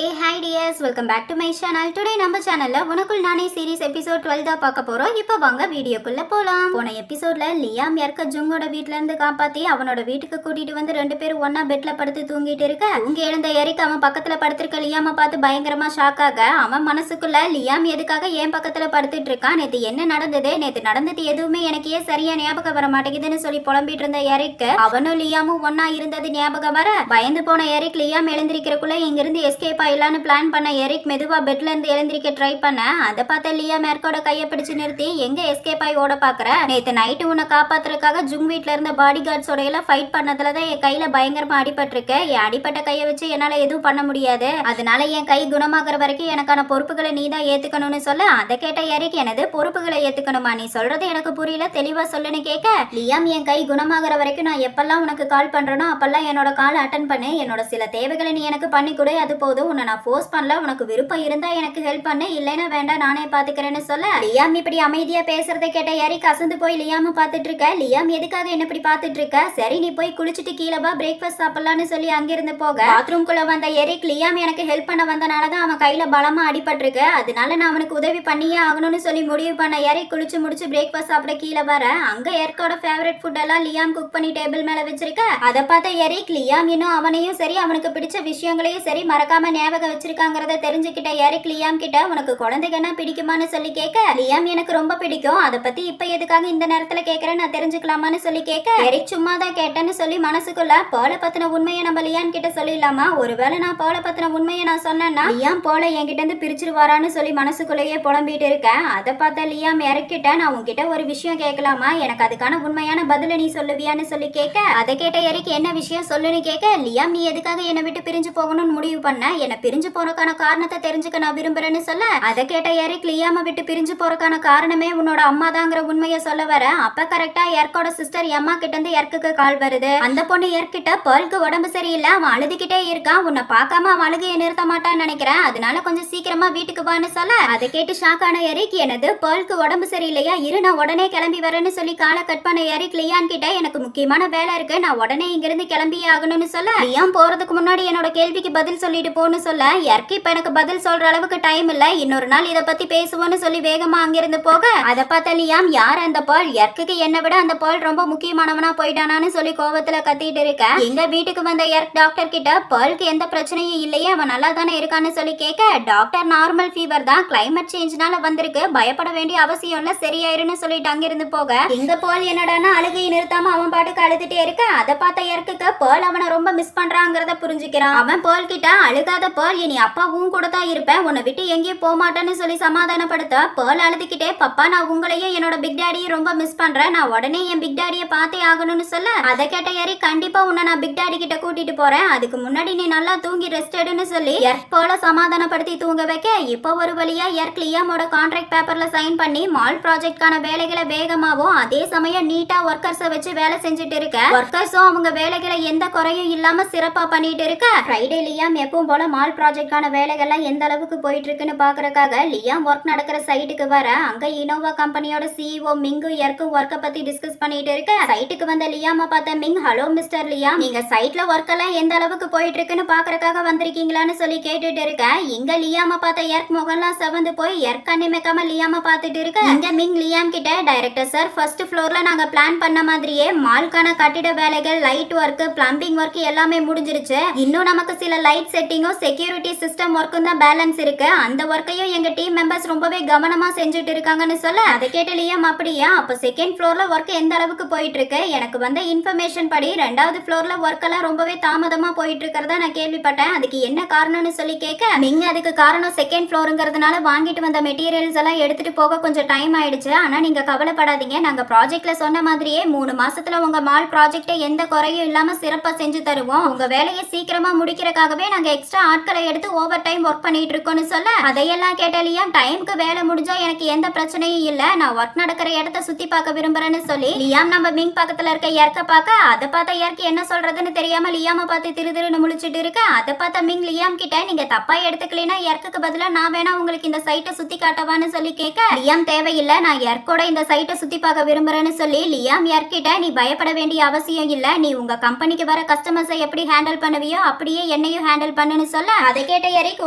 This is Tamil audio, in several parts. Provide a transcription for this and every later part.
A hi dears, welcome back to my channel. Today நம்ம சேனல்ல உனக்குள் நானே சீரிஸ் எபிசோட் 12 தான் பார்க்க போறோம். இப்போ வாங்க வீடியோக்குள்ள போலாம். போன எபிசோட்ல லியாம் யார்க்க ஜுங்கோட வீட்ல இருந்து காப்பாத்தி அவனோட வீட்டுக்கு கூட்டிட்டு வந்து ரெண்டு பேரும் ஒன்னா பெட்ல படுத்து தூங்கிட்டு இருக்க. தூங்கி எழுந்த எரிக் அவன் பக்கத்துல படுத்திருக்க லியாம பார்த்து பயங்கரமா ஷாக் ஆக அவன் மனசுக்குள்ள லியாம் எதுக்காக ஏன் பக்கத்துல படுத்துட்டு இருக்கான், நேத்து என்ன நடந்தது, நேத்து நடந்தது எதுவுமே எனக்கு ஏன் சரியா ஞாபகம் வர மாட்டேங்குதுன்னு சொல்லி புலம்பிட்டு இருந்த எரிக் அவனும் லியாமும் ஒன்னா இருந்தது ஞாபகம் வர பயந்து போன எரிக் லியாம் எழுந்திருக்கிறக்குள்ள இங்கிருந்து எஸ்கேப் ஆயிலான்னு பிளான் பண்ண எரிக் மெதுவா பெட்ல இருந்து எழுந்திருக்க ட்ரை பண்ண அதை பார்த்த லியாம் எர்க்கோட கையை பிடிச்சு நிறுத்தி எங்க எஸ்கேப் ஆகி ஓட பாக்குற, நேத்து நைட்டு உன்னை காப்பாத்துறதுக்காக ஜுங் வீட்ல இருந்த பாடி கார்ட்ஸோட எல்லாம் ஃபைட் பண்ணதுலதான் என் கையில பயங்கரமா அடிபட்டிருக்கு. என் அடிப்பட்ட கையை வச்சு என்னால எதுவும் பண்ண முடியாது, அதனால என் கை குணமாகற வரைக்கும் எனக்கான பொறுப்புகளை நீ தான் ஏத்துக்கணும்னு சொல்ல அதை கேட்ட எரிக் எனது பொறுப்புகளை ஏத்துக்கணுமா, நீ சொல்றது எனக்கு புரியல, தெளிவா சொல்லுன்னு கேட்க லியாம் என் கை குணமாகற வரைக்கும் நான் எப்பெல்லாம் உனக்கு கால் பண்றேனோ அப்பெல்லாம் என்னோட கால் அட்டன் பண்ணு, என்னோட சில தேவைகளை நீ எனக்கு பண்ணி கொடு, அது போதும், உன்னை நான் ஃபோர்ஸ் பண்ணல, உனக்கு விருப்பம் இருந்தா எனக்கு ஹெல்ப் பண்ணு, இல்லைன்னா வேண்டாம் நானே பாத்துக்கிறேன்னு சொல்ல லியாம் இப்படி அமைதியா பேசுறதை கேட்ட எரிக் அசந்து போய் லியாம பாத்துட்டு இருக்க. லியாம் எதுக்காக என்ன இப்படி பாத்துட்டு இருக்க, சரி நீ போய் குளிச்சுட்டு கீழே வா பிரேக்ஃபாஸ்ட் சாப்பிடலான்னு சொல்லி அங்கிருந்து போக பாத்ரூம்குள்ள வந்த எரிக் லியாம் எனக்கு ஹெல்ப் பண்ண வந்தனாலதான் அவன் கையில பலமா அடிபட்டிருக்கு, அதனால நான் அவனுக்கு உதவி பண்ணியே ஆகணும்னு சொல்லி முடிவு பண்ண எரிக் குளிச்சு முடிச்சு பிரேக்ஃபாஸ்ட் சாப்பிட கீழே வர அங்க எர்க்கோட ஃபேவரட் ஃபுட் எல்லாம் லியாம் குக் பண்ணி டேபிள் மேல வச்சிருக்க. அதை பார்த்த எரிக் லியாம் இன்னும் அவனையும் சரி அவனுக்கு பிடிச்ச விஷயங்களையும் சரி மறக்காம ஞாபகம் வச்சிருக்காங்கிறத தெரிஞ்சுக்கிட்ட எரிக் லியாம் கிட்ட உனக்கு குழந்தைகன்னா பிடிக்குமான்னு சொல்லி கேட்க லியாம் எனக்கு ரொம்ப பிடிக்கும், அதை பத்தி இப்ப எதுக்காக இந்த நேரத்துல கேட்கறேன், நான் தெரிஞ்சுக்கலாமான்னு சொல்லி கேட்க எரிக் சும்மா தான் கேட்டேன்னு சொல்லி மனசுக்குள்ள போல பத்தின உண்மையை நம்ம லியாம் கிட்ட சொல்லிடலாமா, ஒருவேளை நான் போல பத்தின உண்மையை நான் சொன்னேன்னா லியாம் போல என்கிட்ட இருந்து பிரிச்சிருவாரான்னு சொல்லி மனசுக்குள்ளேயே புலம்பிட்டு இருக்கேன். அதை பார்த்த லியாம் எரிக்கிட்ட நான் உன்கிட்ட ஒரு விஷயம் கேட்கலாமா, எனக்கு அதுக்கான உண்மையான பதில நீ சொல்லுவியான்னு சொல்லி கேட்க அதை கேட்ட எரிக் என்ன விஷயம் சொல்லுன்னு கேட்க லியாம் நீ எதுக்காக என்னை விட்டு பிரிஞ்சு போகணும்னு முடிவு பண்ண, என்ன பிரிஞ்சு போறதுக்கான காரணத்தை தெரிஞ்சுக்க நான் விரும்புறேன்னு சொல்ல அதை கேட்ட எரிக் லியாம விட்டு பிரிஞ்சு போறதுக்கான காரணமே உன்னோட அம்மா தாங்கிற உண்மையை சொல்ல வர அப்ப கரெக்டா எர்க்கோட சிஸ்டர் எம்மா கிட்ட இருந்து எர்க்குக்கு கால் வருது. அந்த பொண்ணு எர்க்கிட்ட பேர்லுக்கு உடம்பு சரியில்லை, அவன் அழுதுகிட்டே இருக்கான், உன்னை பார்க்காம அவன் அழுகையை நிறுத்த மாட்டான்னு நினைக்கிறேன், அதனால கொஞ்சம் சீக்கிரமா வீட்டுக்கு வான்னு சொல்ல அதை கேட்டு ஷாக் ஆன எரிக் எனது பேர்லுக்கு உடம்பு சரியில்லையா, இரு நான் உடனே கிளம்பி வரேன்னு சொல்லி காலை கட் பண்ண எரிக் லியான் கிட்ட எனக்கு முக்கியமான வேலை இருக்கு, நான் உடனே இங்கிருந்து கிளம்பியே ஆகணும்னு சொல்ல லியாம் போறதுக்கு முன்னாடி என்னோட கேள்விக்கு பதில் சொல்லிட்டு போன்னு சொல்ல எர்க்கு இப்ப எனக்கு பதில் சொல்ற அளவுக்கு டைம் இல்ல, இன்னொரு நாள் இதை பத்தி பேசுவோன்னு சொல்லி வேகமா அங்கிருந்து போக அதை பார்த்த லியாம் யார் அந்த பால், எர்க்குக்கு என்ன விட அந்த பால் ரொம்ப முக்கியமானவனா போயிட்டானான்னு சொல்லி கோவத்துல கத்திட்டு இருக்க. எங்க வீட்டுக்கு வந்த எர்க் டாக்டர் கிட்ட பாலுக்கு எந்த பிரச்சனையும் இல்லையே, அவன் நல்லா தானே இருக்கான்னு சொல்லி கேட்க டாக்டர் நார்மல் ஃபீவர் தான், கிளைமேட் சேஞ்ச்னால வந்திருக்கு, பயப்பட வேண்டிய அவசியம் இல்ல, சரியாயிருன்னு சொல்லிட்டு அங்கிருந்து போக எங்க பால் என்னடானா அழுகையை நிறுத்தாம அவன் பாட்டுக்கு அழுதுட்டே இருக்க. அதை பார்த்த எர்க்குக்கு பால் அவனை ரொம்ப மிஸ் பண்றாங்கிறத புரிஞ்சுக்கிறான். அவன் பால் கிட்ட அழுகாத பால், இனி அப்பாவும் கூட தான் இருப்பேன், உன்னை விட்டு எங்கேயும் போக மாட்டேன்னு சொல்லி சமாதானப்படுத்த பால் அழுதுகிட்டே பப்பா நான் உங்களையும் என்னோட பிக் டாடியும் ரொம்ப மிஸ் பண்றேன், நான் உடனே என் பிக் டாடியை பார்த்தே ஆகணும்னு சொல்ல அதை கேட்ட எரிக் கண்டிப்பா உன்னை நான் பிக் டாடி கிட்ட கூட்டிட்டு போறேன், அதுக்கு முன்னாடி நீ நல்லா தூங்கி ரெஸ்ட் எடுன்னு சொல்லி எர்க் போல சமாதானப்படுத்தி தூங்க வைக்க இப்போ ஒரு வழியா எர்க் லியாமோட கான்ட்ராக்ட் பேப்பர்ல சைன் பண்ணி மால் ப்ராஜெக்ட்கான வேலைகளை வேகமாவும் அதே சமயம் நீட்டா ஒர்க்கர்ஸை வச்சு வேலை செஞ்சுட்டு இருக்க. ஒர்க்கர்ஸும் அவங்க வேலைகளை எந்த குறையும் இல்லாம சிறப்பா பண்ணிட்டு இருக்க. ஃப்ரைடே லியாம் எப்பவும் போல மால் ப்ராஜெக்ட்கான வேலைகள்லாம் எந்த அளவுக்கு போயிட்டு இருக்குன்னு பாக்குறதுக்காக லியாம் ஒர்க் நடக்கிற சைட்டுக்கு வர அங்க இனோவா கம்பெனியோட சிஇஓ மிங்கு எர்க்கு ஒர்க்கை பத்தி டிஸ்கஸ் பண்ணிட்டு இருக்க. சைட்டுக்கு வந்த லியாம பார்த்த மிங் ஹலோ மிஸ்டர் லியாம், நீங்க சைட்ல ஒர்க் எல்லாம் எந்த அளவுக்கு போயிட்டு இருக்குன்னு பாக்குறதுக்காக வந்திருக்கீங்களான்னு சொல்லி கேட்டுட்டு இருக்க. இங்க லியாம பார்த்த எர்க் முகம்லாம் செவந்து போய் எர்க் கண்ணிமைக்காம லியாம பார்த்துட்டு இருக்க. இங்க மிங் லியாம் கிட்ட டைரக்டர் சார் ஃபர்ஸ்ட் ஃப்ளோர்ல நாங்க பிளான் பண்ண மாதிரியே மால்கான கட்டிட வேலைகள் லைட் ஒர்க் பிளம்பிங் ஒர்க் எல்லாமே முடிஞ்சிருச்சு, இன்னும் நமக்கு சில லைட் செட்டிங்கும் செக்யூரிட்டி சிஸ்டம் ஒர்க்கும் தான் பேலன்ஸ் இருக்கு, அந்த ஒர்க்கையும் எங்க டீம் மெம்பர்ஸ் ரொம்பவே கவனமா செஞ்சுட்டு இருக்காங்கன்னு சொல்ல அதை கேட்ட லியாம் அப்படியா, அப்ப செகண்ட் ஃப்ளோர்ல ஒர்க் எந்த அளவுக்கு போயிட்டு இருக்கு, எனக்கு வந்த இன்ஃபர்மேஷன் படி ரெண்டாவது ஃப்ளோர்ல ஒர்க் எல்லாம் ரொம்பவே தாமதமா போயிட்டு இருக்கிறதா நான் கேள்விப்பட்டேன், அதுக்கு என்ன காரணம்னு சொல்லி கேட்க நீங்க அதுக்கு காரணம் செகண்ட் ஃப்ளோருங்கிறதுனால வாங்கிட்டு வந்த மெட்டீரியல்ஸ் எல்லாம் எடுத்துட்டு போக கொஞ்சம் டைம் ஆயிடுச்சு, ஆனா நீங்க கவலைப்படாதீங்க, நாங்க ப்ராஜெக்ட்ல சொன்ன மாதிரியே 3 மாசத்துல உங்க மால் ப்ராஜெக்டை எந்த குறையும் இல்லாம சிறப்பா செஞ்சு தருவோம், உங்க வேலையை சீக்கிரமா முடிக்கிறதுக்காகவே நாங்க எக்ஸ்ட்ரா ஆட்களை எடுத்து ஓவர் டைம் ஒர்க் பண்ணிட்டு இருக்கோம்னு சொல்ல அதையெல்லாம் கேட்ட லியாம் டைமுக்கு வேலை முடிஞ்சா எனக்கு எந்த பிரச்சனையும் இல்ல, நான் ஒர்க் நடக்கிற இடத்த சுத்தி பார்க்க விரும்புறேன்னு சொல்லி லியாம் நம்ம மிங் பக்கத்துல இருக்க எர்க்க பார்க்க அதை பார்த்த எர்க் என்ன சொல்றதுன்னு தெரியாம லியாம பார்த்து திருன்னு முழிச்சிட்டு இருக்க. அதை பார்த்த மிங் லியாம் கிட்ட நீங்க தப்பா எடுத்துக்கலனா எர்க்குக்கு பதிலா நான் வேணா உங்களுக்கு இந்த சைட்டை சுத்தி காட்டவான்னு சொல்லி கேட்க லியாம் தேவையில்லை, நான் எர்க்கோட இந்த சைட்டை சுத்தி பார்க்க விரும்புறேன்னு சொல்லி லியாம் எர்க்கிட்ட நீ பயப்பட வேண்டிய அவசியம் இல்ல, நீ உங்க கம்பெனிக்கு வர கஸ்டமர்ஸை எப்படி ஹேண்டில் பண்ணுவியோ அப்படியே என்னையும் ஹேண்டில் பண்ணுன்னு சொல்ல சொல்ல அதை கேட்ட எரிக்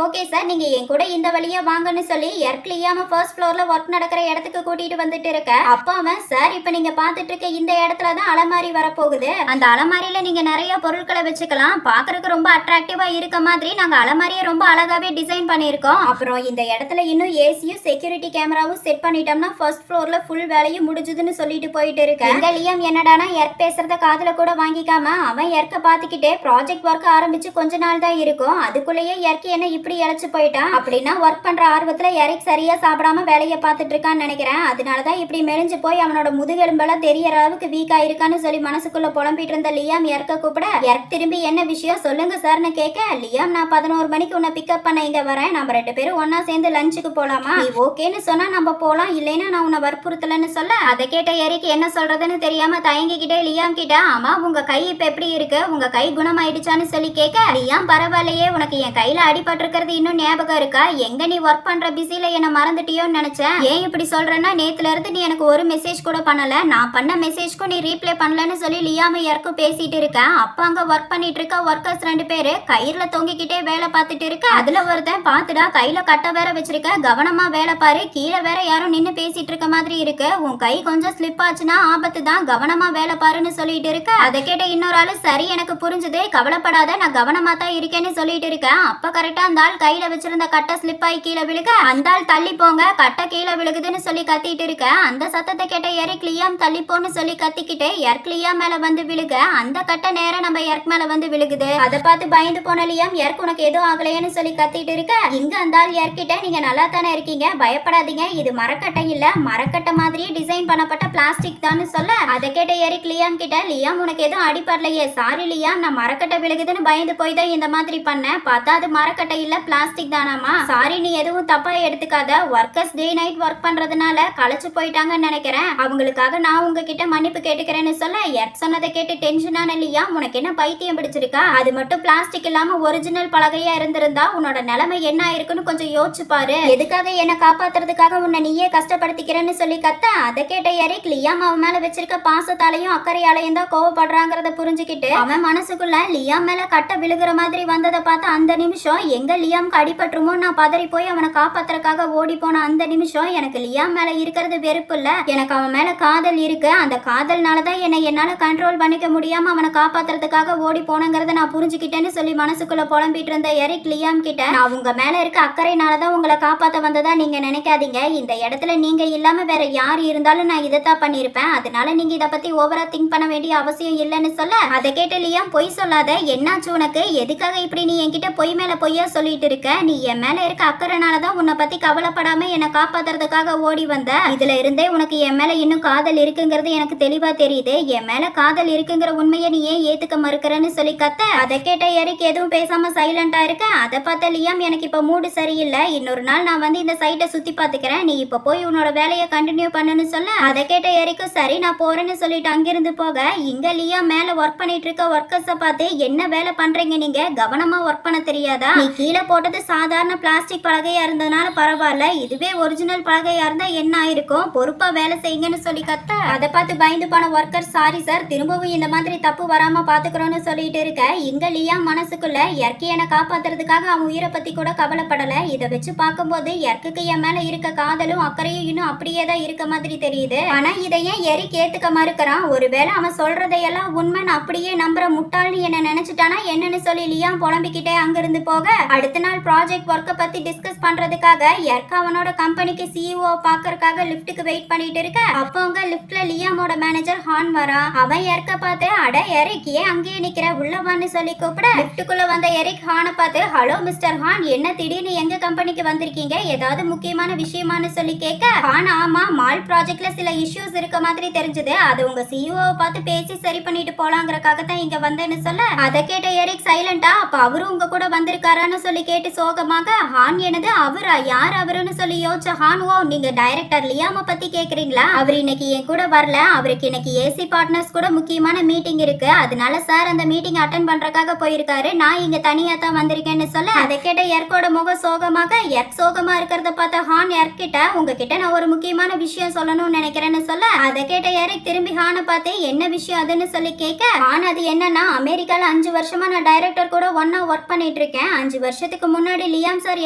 ஓகே சார் நீங்க என் கூட இந்த வழியா வாங்கன்னு சொல்லி எர்க் லியாம ஃபர்ஸ்ட் ஃப்ளோர்ல ஒர்க் நடக்கிற இடத்துக்கு கூட்டிட்டு வந்துட்டு இருக்க அப்ப அவன் சார் இப்ப நீங்க பாத்துட்டு இருக்க இந்த இடத்துல தான் அலமாரி வரப்போகுது அந்த அலமாரியில நீங்க நிறைய பொருட்களை வச்சுக்கலாம் பாக்குறதுக்கு ரொம்ப அட்ராக்டிவா இருக்க மாதிரி நாங்க அலமாரியை ரொம்ப அழகாவே டிசைன் பண்ணிருக்கோம் அப்புறம் இந்த இடத்துல இன்னும் ஏசியும் செக்யூரிட்டி கேமராவும் செட் பண்ணிட்டோம்னா ஃபர்ஸ்ட் ஃப்ளோர்ல ஃபுல் வேலையும் முடிஞ்சதுன்னு சொல்லிட்டு போயிட்டு இருக்கு இந்த லியாம் என்னடானா எர்க் பேசுறத காதுல கூட வாங்கிக்காம அவன் எர்க்க பாத்துக்கிட்டே ப்ராஜெக்ட் ஒர்க் ஆரம்பிச்சு கொஞ்ச நாள் தான் இருக்கும் அதுக்குள்ளேயே எர்க் என்ன இப்படி இழைச்சு போயிட்டான் அப்படின்னா ஒர்க் பண்ற ஆர்வத்துல எரிக் சரியா சாப்பிடாம வேலையை பார்த்துட்டு இருக்கான்னு நினைக்கிறேன் அதனாலதான் இப்படி மெலிஞ்சு போய் அவனோட முதுகெலும்பெல்லாம் தெரியற அளவுக்கு வீக்கா இருக்கான்னு சொல்லி மனசுக்குள்ள புலம்பிட்டு இருந்த லியாம் எர்க்க கூப்பிட எர்க் திரும்பி என்ன விஷயம் சொல்லுங்க சார்னு கேட்க லியாம் நான் 11 மணிக்கு உன்னை பிக்கப் பண்ண இங்க வரேன் நம்ம 2 பேரும் ஒன்னா சேர்ந்து லஞ்சுக்கு போலாமா நீ ஓகேன்னு சொன்னா நம்ம போலாம் இல்லைன்னா நான் உன்னை வற்புறுத்தலன்னு சொல்ல அதை கேட்ட எரிக் என்ன சொல்றதுன்னு தெரியாம தயங்கிக்கிட்டே லியாம் கிட்ட ஆமா உங்க கை இப்ப எப்படி இருக்கு உங்க கை குணமாயிடுச்சான்னு சொல்லி கேட்க லியாம் பரவாயில்லையே உனக்கு என் கையில அடிபட்டு இருக்கிறது இன்னும் ஞாபகம் இருக்கா எங்க நீ ஒர்க் பண்ற பிஸில என்ன மறந்துட்டியோன்னு நினைச்சேன் ஏன் இப்படி சொல்றேன்னா நேத்துல இருந்து நீ எனக்கு ஒரு மெசேஜ் கூட பண்ணல நான் பண்ண மெசேஜ்க்கும் நீ ரீப்ளை பண்ணலன்னு சொல்லி லியாம யாருக்கும் பேசிட்டு இருக்கேன் அப்ப அங்க ஒர்க் பண்ணிட்டு இருக்க ஒர்க்கர்ஸ் 2 பேரு கயிறுல தொங்கிக்கிட்டே வேலை பார்த்துட்டு இருக்க அதுல ஒருத்தன் பாத்துடா கையில கட்ட வேற வச்சிருக்க கவனமா வேலை பாரு கீழே வேற யாரும் நின்னு பேசிட்டு இருக்க மாதிரி இருக்கு உன் கை கொஞ்சம் ஸ்லிப் ஆச்சுன்னா ஆபத்து தான் கவனமா வேலை பாருன்னு சொல்லிட்டு இருக்க அதை கேட்ட இன்னொரு ஆளு சரி எனக்கு புரிஞ்சுது கவலைப்படாத நான் கவனமா தான் இருக்கேன்னு சொல்லிட்டு இருக்கேன் அப்ப கரெக்டா அந்த ஆள் கையில வச்சிருந்த கட்டை ஸ்லிப் ஆகி கீழே விழுக அந்த ஆள் தள்ளி போங்க கட்டை கீழே விழுகுதுன்னு சொல்லி கத்திட்டு இருக்க அந்த சத்தத்தை கேட்ட எரிக் லியாம் தள்ளி போன்னு சொல்லி கத்திக்கிட்டு எர்க் லியாம் மேல வந்து விழுக அந்த கட்டை நேரம் நம்ம எர்க் மேல வந்து விழுகுது அதை பார்த்து பயந்து போன லியாம் எர்க் உனக்கு எதுவும் ஆகலையேன்னு சொல்லி கத்திட்டு இருக்க இங்க அந்த ஆள் எர்க்கிட்ட நீங்க நல்லா தானே இருக்கீங்க பயப்படாதீங்க இது மரக்கட்டை இல்ல மரக்கட்டை மாதிரியே டிசைன் பண்ணப்பட்ட பிளாஸ்டிக் தான் சொல்ல அதை கேட்ட எரிக் லியாம் கிட்ட லியாம் உனக்கு எதுவும் அடிப்படலையே சாரி லியாம் நான் மரக்கட்டை விழுகுதுன்னு பயந்து போய் தான் இந்த மாதிரி பண்ணேன் பார்த்தா அது மரக்கட்டை இல்ல பிளாஸ்டிக் தானாமா சாரி நீ எதுவும் தப்பா எடுத்துக்காத ஒர்க்கர்ஸ் டே நைட் ஒர்க் பண்றதுனால களைச்சு போயிட்டாங்கன்னு நினைக்கிறேன் அவங்களுக்காக நான் உங்ககிட்ட மன்னிப்பு கேட்டுக்கிறேன்னு சொல்ல எர்க் சொன்னதை கேட்டு டென்ஷனான லியாம் உனக்கு என்ன பைத்தியம் பிடிச்சிருக்கா அது மட்டும் பிளாஸ்டிக் இல்லாம ஒரிஜினல் பலகையா இருந்திருந்தா உன்னோட நிலைமை என்ன ஆயிருக்குன்னு கொஞ்சம் யோசிச்சு பாரு எதுக்காக என்ன காப்பாத்துறதுக்காக உன்னை நீயே கஷ்டப்படுத்திக்கிறேன்னு சொல்லி கத்த அதை கேட்ட எரிக் லியாம் அவன் மேல வச்சிருக்க பாசத்தாலையும் அக்கறையாலையும் தான் கோவப்படுறாங்கிறத புரிஞ்சுக்கிட்டு அவன் மனசுக்குள்ள லியாம் மேல கட்ட விழுகிற மாதிரி வந்ததை பார்த்து அந்த நிமிஷம் எங்க லியாம்க்கு அடிபட்டுருமோ நான் பதறி போய் அவனை காப்பாத்துறதுக்காக ஓடி போன அந்த நிமிஷம் எனக்கு லியாம் மேல இருக்கிறது வெறுப்பு இல்ல எனக்கு அவன் மேல காதல் இருக்கு அந்த காதல்னாலதான் என்னை என்னால கண்ட்ரோல் பண்ணிக்க முடியாம அவனை காப்பாத்துறதுக்காக ஓடி போனங்கிறத நான் புரிஞ்சுக்கிட்டேன்னு சொல்லி மனசுக்குள்ள புலம்பிட்டு இருந்த எரிக் லியாம் கிட்ட நான் உங்க மேல இருக்க அக்கறைனாலதான் உங்களை காப்பாத்த வந்ததா நீங்க நினைக்காதீங்க இந்த இடத்துல நீங்க இல்லாம வேற யார் இருந்தாலும் நான் இதைத்தான் பண்ணிருப்பேன் அதனால நீங்க இதை பத்தி ஓவரா திங்க் பண்ண வேண்டிய அவசியம் இல்லைன்னு சொல்ல அதை கேட்ட லியாம் பொய் சொல்லாத என்னாச்சு உனக்கு எதுக்காக இப்படி நீ என்கிட்ட பொய் மேல பொய்யா சொல்லிட்டு இருக்க நீ என் மேல இருக்க அக்கறைனாலதான் உன்னை பத்தி கவலைப்படாம என்னை காப்பாத்துறதுக்காக ஓடி வந்த இதுல இருந்தே உனக்கு என் மேல இன்னும் காதல் இருக்குங்கிறது எனக்கு தெளிவா தெரியுது என் மேல காதல் இருக்குங்கிற உண்மையை நீ ஏன் ஏத்துக்க மறுக்கிறன்னு சொல்லி கத்த அதை கேட்ட எரிக் எதுவும் பேசாம சைலண்டா இருக்க அதை பார்த்த லியாம் எனக்கு இப்ப மூடு சரியில்லை இன்னொரு நாள் நான் வந்து இந்த சைட்டை சுத்தி பாத்துக்கிறேன் நீ இப்ப போய் உன்னோட வேலையை கண்டினியூ பண்ணுன்னு சொல்ல அதை கேட்ட எரிக்கும் சரி நான் போறேன்னு சொல்லிட்டு அங்கிருந்து போக இங்க லியாம் மேல ஒர்க் பண்ணிட்டு இருக்க ஒர்க்கர்ஸ பார்த்து என்ன வேலை பண்றீங்க நீங்க கவனமா ஒர்க் பண்ண தெரியாதா நீ கீழே போட்டது சாதாரண பிளாஸ்டிக் பலகையா இருந்ததுனால பரவாயில்ல இதுவே ஒரிஜினல் பலகையா இருந்தா என்ன ஆயிருக்கும் பொறுப்பா வேலை செய்யுங்கன்னு சொல்லி கத்த அதை பார்த்து பயந்து போன ஒர்க்கர் சாரி சார் திரும்பவும் இந்த மாதிரி தப்பு வராம பாத்துக்கிறோம்னு சொல்லிட்டு இருக்க இங்க லியாம் மனசுக்குள்ள எர்க்கியனை காப்பாத்துறதுக்காக அவன் உயிரை பத்தி கூட கவலைப்படல இதை வச்சு பார்க்கும்போது எர்க்குக்கு என் மேல இருக்க காதலும் அக்கறையும் இன்னும் அப்படியே தான் இருக்க மாதிரி தெரியுது ஆனா இதை ஏன் எரிக் ஏத்துக்க மறுக்கிறான் ஒருவேளை அவன் சொல்றதையெல்லாம் உண்மை அப்படியே நம்புற முட்டாள்னு என்ன நினைச்சிட்டானா என்னன்னு சொல்லி லியாம் புலம்பிக்கிட்டே அங்கிருந்து போக அடுத்த நாள் ப்ராஜெக்ட் ஒர்க்கை பத்தி டிஸ்கஸ் பண்றதுக்காக எர்க் அவனோட கம்பெனிக்கு சிஇஓ பாக்கறதுக்காக லிஃப்ட்டுக்கு வெயிட் பண்ணிட்டு இருக்க அப்போ அங்க லிஃப்ட்ல லியாமோட மேனேஜர் ஹான் வரா அவன் எர்க்க பார்த்து அட எரிக் ஏன் அங்கேயே நிக்கிற உள்ளவான்னு சொல்லி கூப்பிட லிஃப்ட்டுக்குள்ள வந்த எரிக் ஹானை பார்த்து ஹலோ மிஸ்டர் ஹான் என்ன திடீர்னு எங்க கம்பெனிக்கு வந்திருக்கீங்க ஏதாவது முக்கியமான விஷயமானு சொல்லி கேட்க ஹான் ஆமா மால் ப்ராஜெக்ட்ல சில இஷ்யூஸ் இருக்க மாதிரி தெரிஞ்சது அது உங்க சிஇஓ பார்த்து பேசி சரி பண்ணிட்டு போலாங்கறதுக்காக தான் இங்க வந்தேன்னு சொல்ல அதை கேட்ட எரிக் சைலண்டா அப்ப அவரும் உங்க கூட வந்திருக்காரான்னு சொல்லி கேட்டு சோகமாக ஹான் எனது அவரா யார் அவருன்னு சொல்லி யோசிச்ச ஹான் ஓ நீங்க டைரக்டர் லியாம பத்தி கேக்குறீங்களா அவர் இன்னைக்கு என் கூட வரல அவருக்கு இன்னைக்கு ஏசி பார்ட்னர்ஸ் கூட முக்கியமான மீட்டிங் இருக்கு அதனால சார் அந்த மீட்டிங் அட்டென்ட் பண்றதுக்காக போயிருக்காரு நான் இங்க தனியா தான் வந்திருக்கேன்னு சொல்ல அதை கேட்ட எர்க்கோட முகம் சோகமாக எர்க் சோகமா இருக்கிறத பார்த்த ஹான் எர்க் கிட்ட உங்ககிட்ட நான் ஒரு முக்கியமான விஷயம் சொல்லணும்னு நினைக்கிறேன்னு சொல்ல அதை கேட்ட எரிக் திரும்பி ஹானை பார்த்து என்ன விஷயம் அதுன்னு சொல்லி கேட்க ஹான் அது என்னன்னா அமெரிக்கால 5 வருஷமா நான் டைரக்டர் கூட ஒன்னா ஒர்க் பண்ணிட்டு பண்ணிட்டு இருக்கேன். 5 வருஷத்துக்கு முன்னாடி லியாம் சார்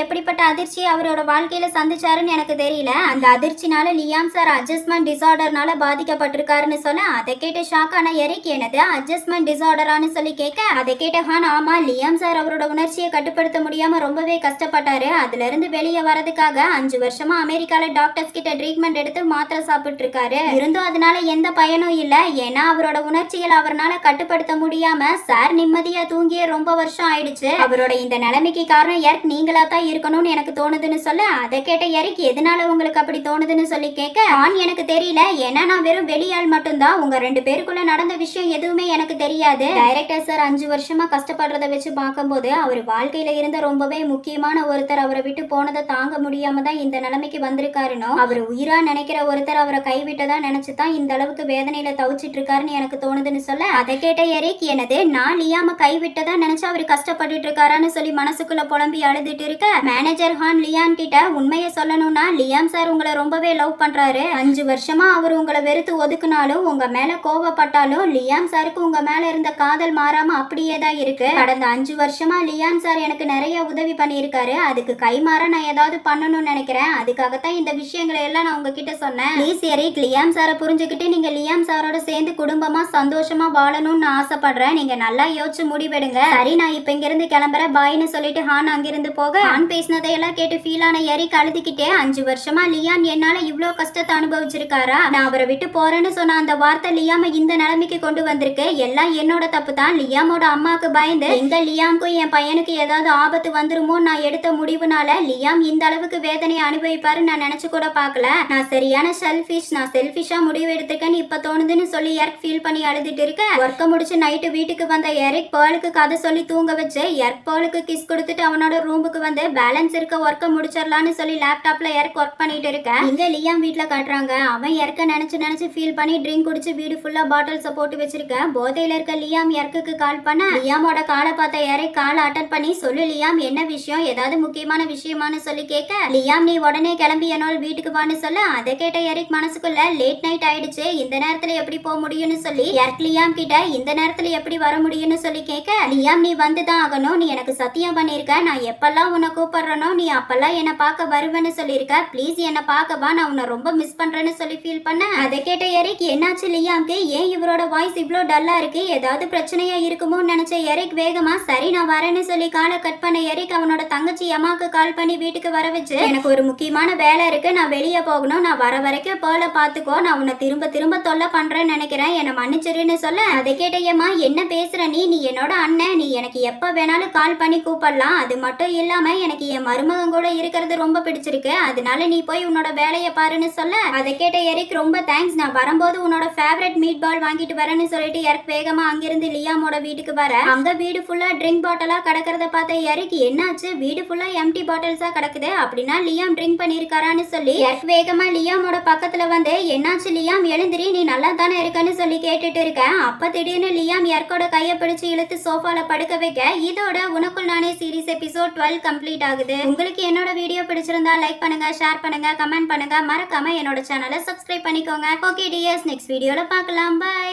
எப்படிப்பட்ட அதிர்ச்சியை அவரோட வாழ்க்கையில சந்திச்சாருன்னு எனக்கு தெரியல. அந்த அதிர்ச்சினால லியாம் சார் அட்ஜஸ்ட்மெண்ட் டிசார்டர்னால பாதிக்கப்பட்டிருக்காருன்னு சொல்ல அதை கேட்டு ஷாக் ஆன எரிக் என்னது அட்ஜஸ்ட்மெண்ட் டிசார்டரான்னு சொல்லி கேட்க அதை கேட்ட ஹான் ஆமா லியாம் சார் அவரோட உணர்ச்சியை கட்டுப்படுத்த முடியாம ரொம்பவே கஷ்டப்பட்டாரு. அதுல இருந்து வெளியே வரதுக்காக 5 வருஷமா அமெரிக்கால டாக்டர்ஸ் கிட்ட ட்ரீட்மெண்ட் எடுத்து மாத்திரை சாப்பிட்டு இருக்காரு. இருந்தும் அதனால எந்த பயனும் இல்ல. ஏன்னா அவரோட உணர்ச்சிகளை அவரால் கட்டுப்படுத்த முடியாம சார் நிம்மதியா தூங்கியே ரொம்ப வருஷம் ஆயிடுச்சு. அவரோட இந்த நிலைமைக்கு காரணம் எரிக் நீங்களா தான் இருக்கணும்னு எனக்கு தோணுதுன்னு சொல்ல அதை கேட்ட எரிக் எதனால உங்களுக்கு அப்படி தோணுதுன்னு சொல்லி கேட்க எனக்கு தெரியல. ஏன்னா நான் வெறும் வெளியாள் மட்டும்தான். உங்க 2 பேருக்குள்ள நடந்த விஷயம் எதுவுமே எனக்கு தெரியாது. டைரக்டர் சார் 5 வருஷமா கஷ்டப்படுறத வச்சு பார்க்கும்போது அவர் வாழ்க்கையில இருந்த ரொம்பவே முக்கியமான ஒருத்தர் அவரை விட்டு போனதை தாங்க முடியாம தான் இந்த நிலைமைக்கு வந்திருக்காருன்னு அவர் உயிரா நினைக்கிற ஒருத்தர் அவரை கைவிட்டதா நினைச்சுதான் இந்த அளவுக்கு வேதனையில தவிச்சிட்டு இருக்காருன்னு எனக்கு தோணுதுன்னு சொல்ல அதை கேட்ட எரிக் எனது நான் லியாம கைவிட்டதா நினைச்சு அவர் கஷ்டப்பட்டுட்டு இருக்காரான்னு சொல்லி மனசுக்குள்ள புலம்பி அழுதுட்டு இருக்க மேனேஜர் ஹான் லியான் கிட்ட உண்மையை சொல்லணும்னா லியாம் சார் உங்களை ரொம்பவே லவ் பண்றாரு. 5 வருஷமா அவர் உங்களை வெறுத்து ஒதுக்குனாலும் உங்க மேல கோவப்பட்டாலும் லியாம் சாருக்கு உங்க மேல இருந்த காதல் மாறாம அப்படியே தான் இருக்கு. கடந்த 5 வருஷமா லியாம் சார் எனக்கு நிறைய உதவி பண்ணியிருக்காரு. அதுக்கு கைமாற நான் ஏதாவது பண்ணணும்னு நினைக்கிறேன். அதுக்காகத்தான் இந்த விஷயங்களை எல்லாம் நான் உங்ககிட்ட சொன்னேன். ப்ளீஸ் எரிக் லியாம் சாரை புரிஞ்சுக்கிட்டு நீங்க லியாம் சாரோட சேர்ந்து குடும்பமா சந்தோஷமா வாழணும்னு ஆசைப்படுறேன். நீங்க நல்லா யோசிச்சு முடிவெடுங்க. சரி நான் இப்ப இங்க இருந்து கிளம்புறேன் பாய்னு சொல்லிட்டு ஹான் அங்கிருந்து போக ஹான் பேசினதையெல்லாம் கேட்டு ஃபீல் ஆன எரிக் அழுதுகிட்டே 5 வருஷமா லியான் என்னால இவ்ளோ கஷ்டத்தை அனுபவிச்சிருக்காரா? நான் அவரை விட்டு போறேன்னு சொன்ன அந்த வார்த்தை லியாம இந்த நிலைமைக்கு கொண்டு வந்திருக்கு. எல்லாம் என்னோட தப்பு தான். லியாமோட அம்மாவுக்கு பயந்து எங்க லியாமுக்கும் என் பையனுக்கு ஏதாவது ஆபத்து வந்துருமோ நான் எடுத்த முடிவுனால லியாம் இந்த அளவுக்கு வேதனையை அனுபவிப்பாரு நான் நினைச்சு கூட பார்க்கல. நான் சரியான நான் செல்ஃபிஷா முடிவு எடுத்திருக்கேன்னு இப்ப தோணுதுன்னு சொல்லி எரிக் ஃபீல் பண்ணி அழுதுட்டு இருக்க ஒர்க்க முடிச்சு நைட்டு வீட்டுக்கு வந்த எரிக் பேர்லுக்கு கதை சொல்லி தூங்க வச்சு எரிக் பேர்லுக்கு கிஸ் கொடுத்துட்டு அவனோட ரூமுக்கு வந்து பேலன்ஸ் இருக்க ஒர்க்க முடிச்சிடலான்னு சொல்லி லேப்டாப்ல எரிக் ஒர்க் பண்ணிட்டு இருக்க இங்க லியாம் வீட்டுல காட்டுறாங்க. அவன் எரிக்க நினைச்சு ஃபீல் பண்ணி ட்ரிங்க் குடிச்சு வீடு ஃபுல்லா பாட்டில்ஸ போட்டு வச்சிருக்க போதையில இருக்க லியாம் எரிக்கு கால் பண்ண லியாமோட காலை பார்த்த எரிக் காலை அட்டன் பண்ணி சொல்லு லியாம் என்ன விஷயம் ஏதாவது முக்கியமான விஷயமானு சொல்லி கேட்க லியாம் நீ உடனே கிளம்பி என்னோட வீட்டுக்கு வான்னு சொல்ல அதை கேட்ட எரிக் மனசுக்குள்ள லேட் நைட் ஆயிடுச்சு இந்த நேரத்துல எப்படி போக முடியும்னு சொல்லி எரிக் லியாம் கிட்ட இந்த நேரத்துல எப்படி வர முடியும்னு சொல்லி கேட்க லியாம் நீ வந்துதான் ஆகணும். நீ எனக்கு சத்தியம் பண்ணிருக்க நான் எப்பெல்லாம் உன்னை கூப்பிடுறனோ நீ அப்பெல்லாம் என்ன பார்க்க வருவேன்னு சொல்லியிருக்க. ப்ளீஸ் என்ன பார்க்க வா நான் உன்னை ரொம்ப மிஸ் பண்றேன்னு சொல்லி ஃபீல் பண்ண அதை கேட்ட எரிக் என்னாச்சு லியாம்க்கு ஏன் இவரோட வாய்ஸ் இவ்வளோ டல்லா இருக்கு ஏதாவது பிரச்சனையா இருக்குமோன்னு நினைச்ச எரிக் வேகமா சரி நான் வரேன்னு சொல்லி காலை கட் பண்ண எரிக் அவனோட தங்கச்சி அம்மாக்கு கால் பண்ணி வீட்டுக்கு வர வச்சு எனக்கு ஒரு முக்கியமான வேலை இருக்கு நான் வெளியே போகணும் நான் வர வரைக்கும் போல பாத்துக்கோ நான் உன்னை திரும்ப திரும்ப தொல்லை பண்றேன்னு நினைக்கிறேன் என்னை மன்னிச்சிருன்னு சொல்ல அதை கேட்ட ஏமா என்ன பேசுற நீ என்னோட அண்ணன் நீ எனக்கு எப்ப வேணாலும் கால் பண்ணி கூப்பிடலாம். அது மட்டும் இல்லாம எனக்கு என் மருமகன் கூட இருக்கிறது ரொம்ப பிடிச்சிருக்கு அதனால நீ போய் உன்னோட வேலையை பாருன்னு சொல்ல அதை கேட்ட எரிக் ரொம்ப தேங்க்ஸ் நான் வரும்போது உன்னோட ஃபேவரட் மீட் பால் வாங்கிட்டு வரேன்னு சொல்லிட்டு எரிக் வேகமா அங்கிருந்து லியாமோட வீட்டுக்கு வர அங்க வீடு ஃபுல்லா ட்ரிங்க் பாட்டிலா கிடக்கிறத பார்த்த எரிக் என்னாச்சு வீடு ஃபுல்லா எம்டி பாட்டில்ஸா கிடக்குது அப்படின்னா லியாம் ட்ரிங்க் பண்ணிருக்காரான்னு சொல்லி எரிக் வேகமா லியாமோட பக்கத்துல வந்து என்னாச்சு லியாம் எழுந்திரி நீ நல்லா தானே இருக்கன்னு சொல்லி கேட்டுட்டு இருக்கேன். அப்ப திடீர்னு லியாம் எரிக்கோட கையை பிடிச்சு இழுத்து சோஃபால படுக்க வைக்க இதோட உனக்குள் நானே சீரிஸ் எபிசோட் 12 கம்ப்ளீட் ஆகுது. உங்களுக்கு என்னோட வீடியோ பிடிச்சிருந்தா லைக் பண்ணுங்க ஷேர் பண்ணுங்க கமெண்ட் பண்ணுங்க மறக்காம என்னோட சேனலை சப்ஸ்கிரைப் பண்ணிக்கோங்க. ஓகே டியர்ஸ் நெக்ஸ்ட் வீடியோல பார்க்கலாம். பை.